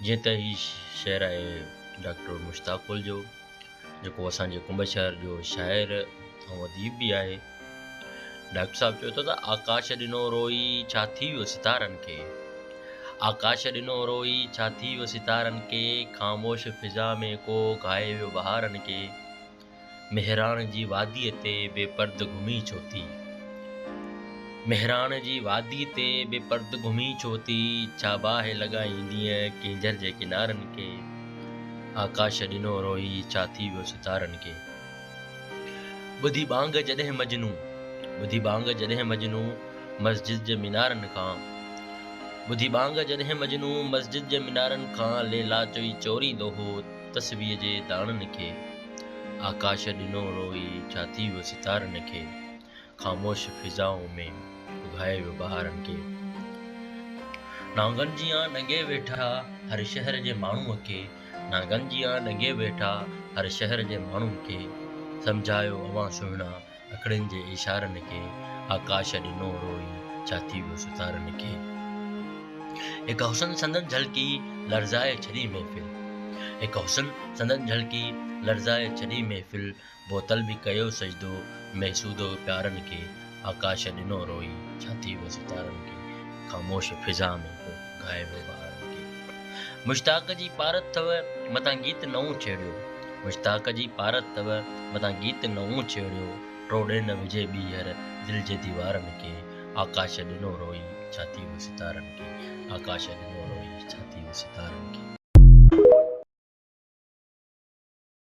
जीअं त ही शेर आहे डॉक्टर मुश्ताकुल जो, जेको असांजे कुंभ शहर जो शाइर ऐं अदीब बि आहे। डॉक्टर साहब चयो त आकाश ॾिनो रोई छा थी वियो सितारनि खे, आकाश ॾिनो रोई छा थी वियो सितारनि खे, ख़ामोश फिज़ा में को ॻाए वियो बहारनि खे, मेहरान जी वादीअ ते बेपर्द घुमी छो थी, मेहरान जी वादी ते बेपर्द घुमी छो थी, छा बाहि लॻाईंदीअ किंजर जे किनारनि खे, आकाश ॾिनो रोई छा थी वियो सितारनि खे। ॿुधी बांग जॾहिं मजनू, ॿुधी बांग जॾहिं मजनू मस्जिद जे मीनारनि खां, ॿुधी बांग जॾहिं मजनू मस्जिद जे मीनारनि खां, लैला चई चोरींदो हो तस्वीर जे दाणनि खे, आकाश ॾिनो रोई छा थी वियो सितारनि खे, ख़ामोश फिज़ाऊं में उघाए वियो बहारनि खे। नांगनि जी नंगे वेठा हर शहर जे माण्हूअ खे, नांगनि जी नंगे वेठा हर शहर जे माण्हुनि खे, सम्झायो अवां सुहिणा अखड़ियुनि जे इशारनि खे, आकाश ॾिनो रोई छा थी वियो सितारनि खे। हिक हुसन संदन झलकी लर्ज़ाए छॾी महफ़िल, हिक हुसन संदन झलकी लर्ज़ाए छॾी महफ़िल, बोतल बि कयो सजदो महसूदो प्यारनि खे, आकाश ॾिनो रोई छा थी वियो सितारनि खे, ख़ामोश फिज़ा में ॻाए वियो बहारनि खे। मुश्ताक जी पारत अथव मथां गीत नओं छेड़ियो, मुश्ताक जी पारत अथव मथां गीत नओं छेड़ियो, टोड़े न विझे ॿीहर दिलि जे दीवारनि खे, आकाश ॾिनो रोई छा थी वियो सितारनि खे, आकाश ॾिनो रोई छा थी वियो सितारनि खे।